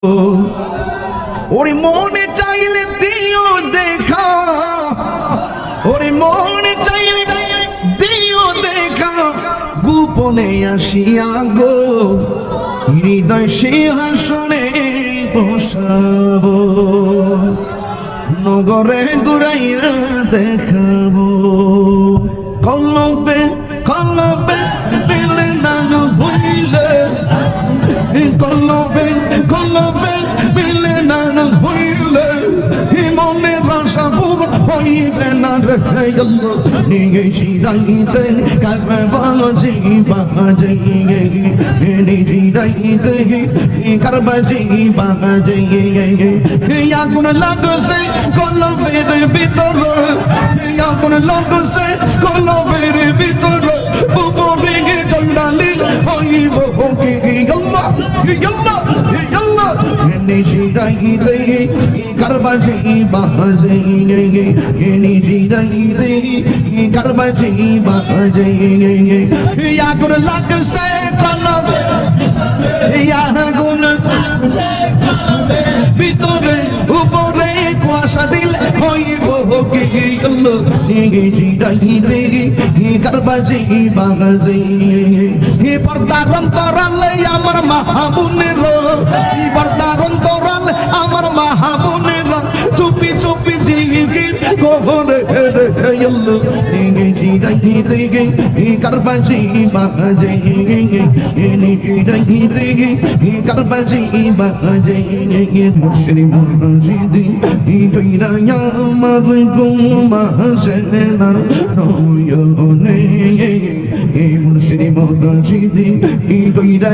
ওরে মনে চাইলে দিও দেখা, ওরে মনে চাইলে দিও দেখা, গোপনে আসিয়া গো হৃদয় সিংহাসনে বসাবো, নগরে ঘুরাইয়া দেখাবো। কলবে কলবে মিলে না হইলে, কলবে কলবে মিলে না হইলে, মনের আশা পূরণ হইবে না রে। নিয়ে শিরাইতে কারবাজি বাজে, শিরাইতে কারবাজি বাজে, আগুন লাগছে কলবের ভিতরে, আগুন লাগছে কলবের ভিতরে, উপরে চন্ডালিল হইব কি আল্লাহ আল্লাহ আল্লাহ। শিরাইতে কারবাজি বাজে, শিরাইতে কারবাজি বাজে, আগুন লাগছে কলবে, আগুন ভিতরে উপরে কুয়াশা দিলে হইব কি আল্লাহ। শিরাইতে কারবাজি বাজে, পর্দার অন্তরালে আমার মাহবুবের, পর্দার অন্তরালে আমার মাহবুবের, চুপি চুপি জিকির করে আল্লাহ। শিরাইতে কারবাজি বাজে, শিরাইতে কারবাজি বাজে, মুর্শিদি মুর্শিদি কইরা আমার গুমা সেনা নয়নে, মুর্শিদি মুর্শিদি কইরা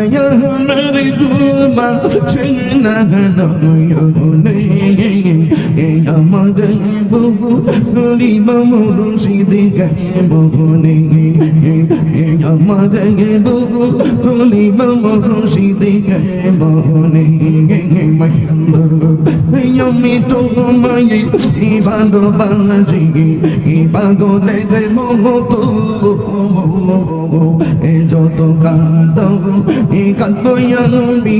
আমার গুমা সেনা নয়নে, আমার বহু হরিমা মুর্শিদি গে মনে, আমার বহু হরিমা মুর্শিদি গে মনে। আমি তোমায় ভালোবাসি পাগলের মতো, যত কাঁদো কাঁদবো আমি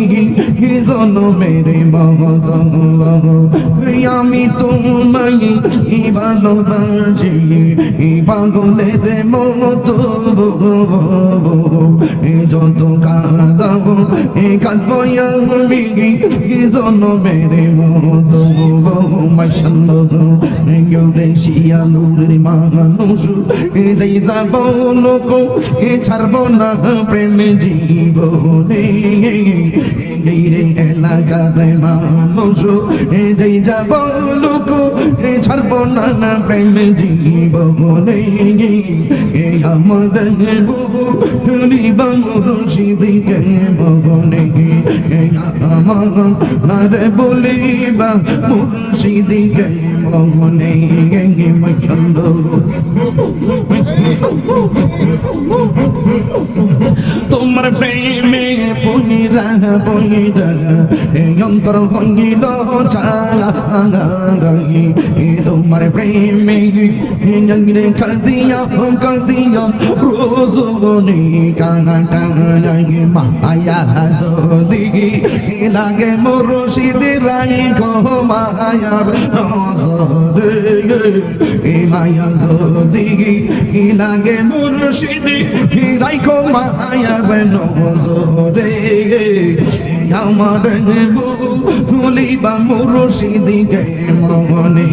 জনমের মত। আমি তোমায় ভালোবাসি পাগলের মতো, যত কাঁদো কাঁদবো আমি জনমের মতো। মাশাআল্লাহ ইউরেশিয়া নূরের মানুষ, যেই যাব লোক ছাড়ব না প্রেম জীবনে, রে এলাকার মানুষ, যেই যাব লোক ছাড়ব না প্রেম জীবনে, আমাদের হরিবা মুর্শিদিকে মনে, আমার বলিবা মুর্শিদিকে মনে। তোমার প্রেমে পইরা পইরা অন্তর হইল চাঙাই, তোমার প্রেমে কাদিয়া কাদিয়া রোজনে কাটাই, মায়া যদি লাগে মুর্শিদের রাই গো মায়ার নজরে, মায়া যদি লাগে মুর্শিদি রাই গো মায়ার নজরে, আমার ভুলিবা মুর্শিদিকে মনে।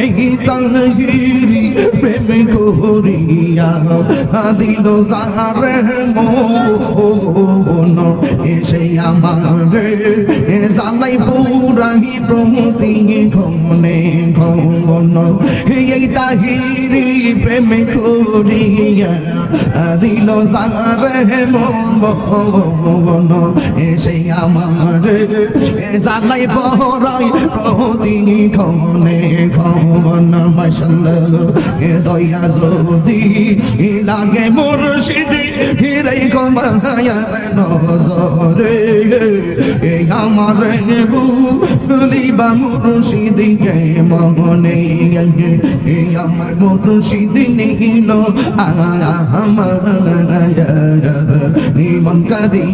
এই তাহিরি প্রেম করিয়া দিল যারে মন, এসে আমার জালাই পুরাহি প্রমতি ঘনে ঘন। এই তাহিরি প্রেম করিয়া দিল যারে মন, এসে আমার জালাই পরাই প্রমতি ঘনে ঘন। মাশাআল্লাহ দয়া যদি লাগে মুর্শিদি রে গো মায়ার নজরে, আমার বুলিবা মুর্শিদকে মনে আমার মুর্শিদ নিল আমার মন কারি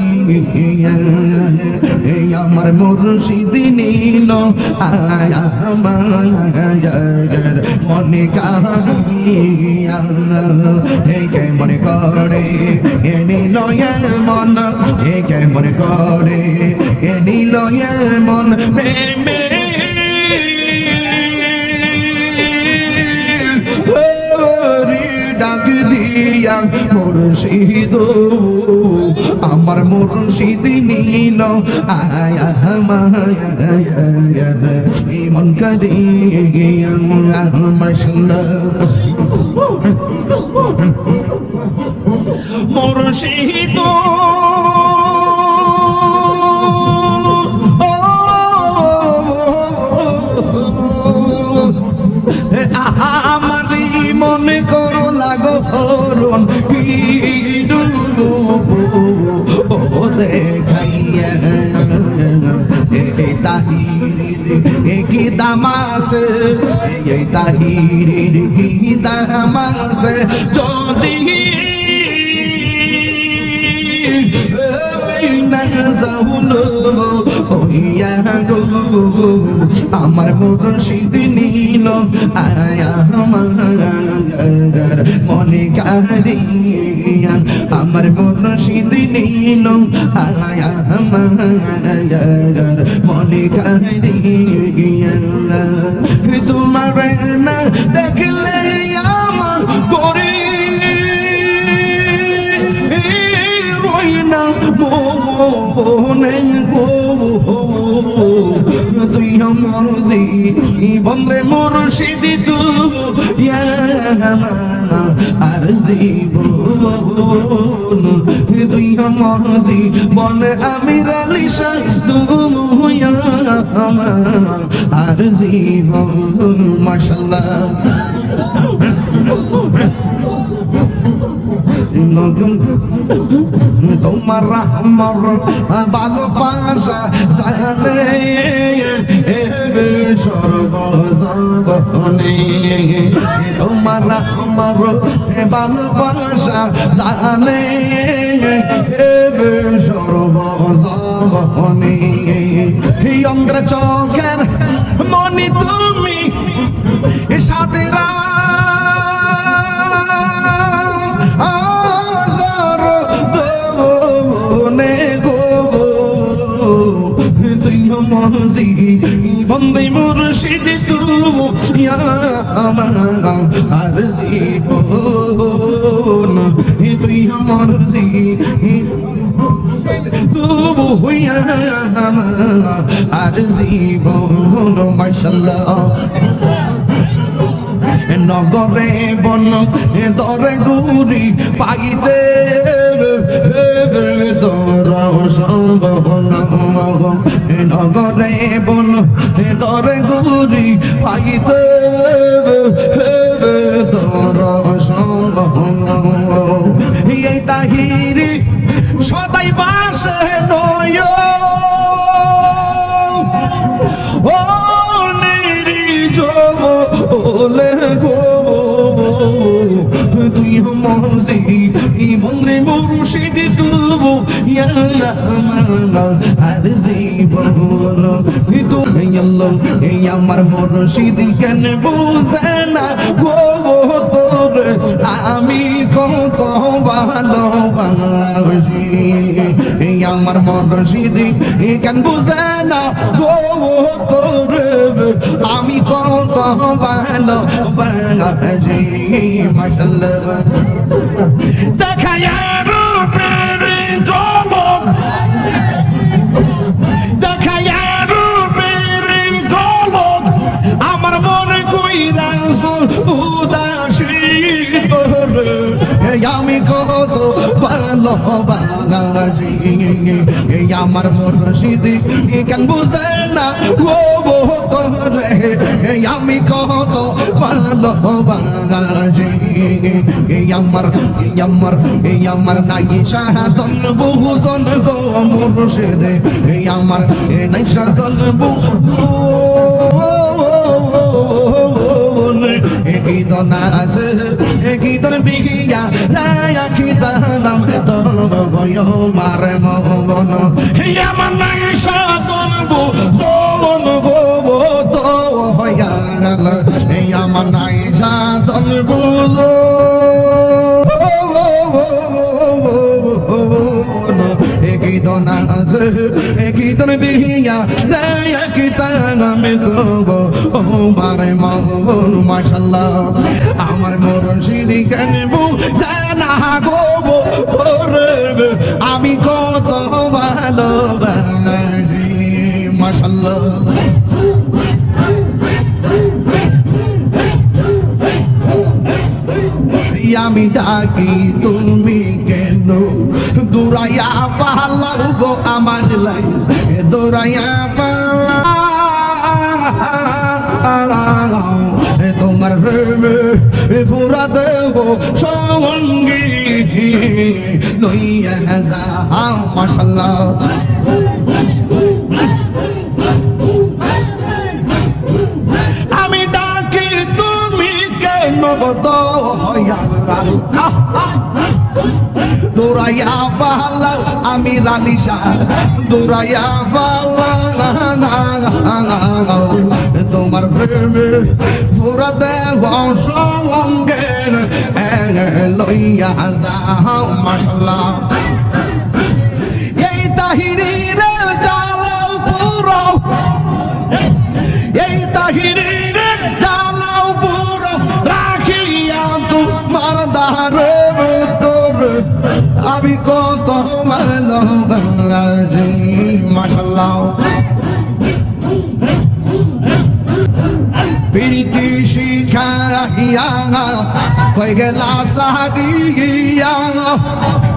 আমার মুর্শিদ নিল আমার মনে কারিয়া কে মনে করে এ নিল মন কে মনে করে এ নিল মন প্রেমে ডাক দিয়া মুর্শিদ আমার মুর্শিদ নিল মন করিয়া মাশাআল্লাহ মুর্শিদ আমারি মনে করো লাগো হরণ কি ও দেখাইয়া এই তাহির কি দামাস এই তাহির কি দামাস যদি আমার মুর্শিদ নিল মনে কারিয়া আমার মুর্শিদ নিল মনে কারিয়া তোমার না দেখলে আমার গরি না মনে গো তুই আমার জীবনে মুর্শিদ তুই আর জীবন তুই আমার জীবন আমির আলী শাহ তুই আর জীবন মাশাআল্লাহ তোমার আমার ভালোবাসা জানে সর্বজনে তোমার আমার ভালোবাসা জানে সর্বজনে অন্ধ্র চোখের মনি তুমি সাদেরা বন্দে মুর্শিদ তুই আমার আর জীবন তুই আমার তুই আমার আর জীবন মাশাআল্লাহ নগরে বন দরে গুরি পাইতে নগরে বন দরে গুরি পাইতে এই তাহিরি সদাই বাসে নয় ও নিরিজলে গো তুই আমার জীবনে মুর্শিদ তুই আর জীবন তুমি এই আমার মুর্শিদ কেন বুঝে না গো তোর আমি কত ভালোবাসি এই আমার মুর্শিদ কেন বুঝে না গো তোর আমি কত ভালোবাসি মাশাআল্লাহ দেখায়া রূপের ঝলক দেখায়া রূপের ঝলক আমার মনে কইরা উদাসী তোর আমি কত ভালোবাসি আমার মুর্শিদ কেন বুঝে না ও তোরে আমি কত ভালোবাসি আমার নাই সাধন বহুজন গো মুর্শিদে আমার নাই সাধন একই দনাস একই দন বিহিয়া লায়াকি দানাম তো গয় মার মন আমার নাই সাধন বহুজন গো তো হইয়া গেল আমার নাই সাধন বুঝো একই দনাস একই দন বিহিয়া লায়াকি দানাম তো ও মারে মন মাশাআল্লাহ আমার মুর্শিদি কানবু জানা গো আমি কত ভালোবাসি মাশাআল্লাহ আমি ডাকি তুমি কেন দৌড়াইয়া পালাও গো আমার লাই দৌড়াইয়া পালাও তোমার পুরা দেব সঙ্গী লইয়া যাও মাশাআল্লাহ আমি ডাকি তুমি কেন দৌড়াইয়া পালাও আমি রালিশা দৌড়াইয়া পালাও তোমার প্রেমে পুরা দেব সঙ্গে লইয়া যাও মাশাআল্লাহ এই তাহিরির জালাও পুরো এই তাহিরির জালাও পুরো রাখিয়া তোমার দারে আমি কত ভালোবাসি মাশাআল্লাহ প্রীতি শিখাইয়া কই গেলা সাহারিয়া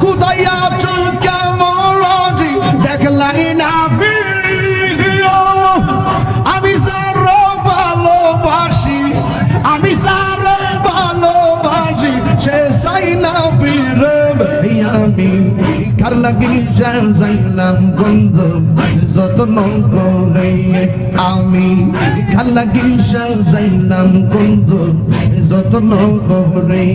কুদাইয়া চুল কেমন দেখলাই না আমি সার ভালোবাসি আমি সার ভালোবাসি সে সাই না ফিরে আমি কার লাগি যাইলাম গঞ্জ যত্ন করে আমি কার লাগি যাইলাম গঞ্জ যত্ন করে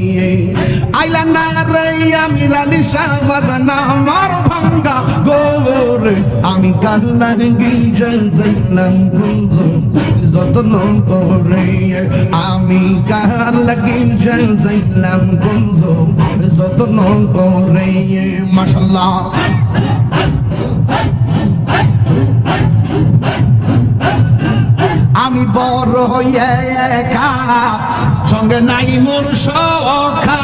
আইলা না রে আমি রালিশা বাজানা আমার ভাঙ্গা গোরে আমি কার লাগি যাইলাম গঞ্জ যত্ন করে আমি কার লাগি যাইলাম গঞ্জ যত্ন করে মাশাআল্লাহ আমি বড় একা সঙ্গে নাই মোর সখা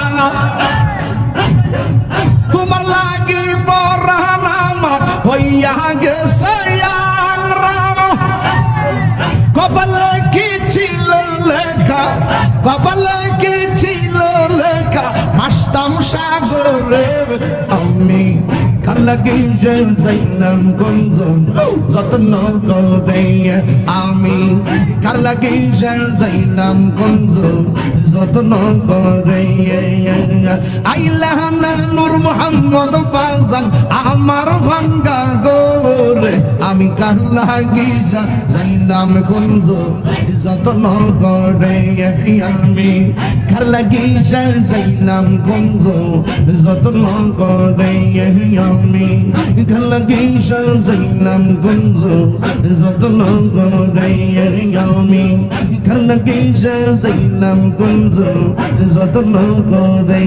তোমার লাগি বড় নাম হইয়া গেছে কপালে কি ছিল লেখা কপালে কি ছিল লেখা হাসতাম সাগরে আমি কার লাগি যাইলাম গঞ্জ যত্ন করে আমি কার লাগি যাইলাম গঞ্জ যত্ন করে আইলা না নূর মোহাম্মদ বাজান আমার ভাঙ্গা গোরে আমি কার লাগি যাইলাম গঞ্জ যত্ন করে আমি কার লাগি যাইলাম গঞ্জ যত্ন করে আমি কার লাগি যাইলাম গঞ্জ যত্ন করে আমি কার লাগি যাইলাম গঞ্জ যত্ন করে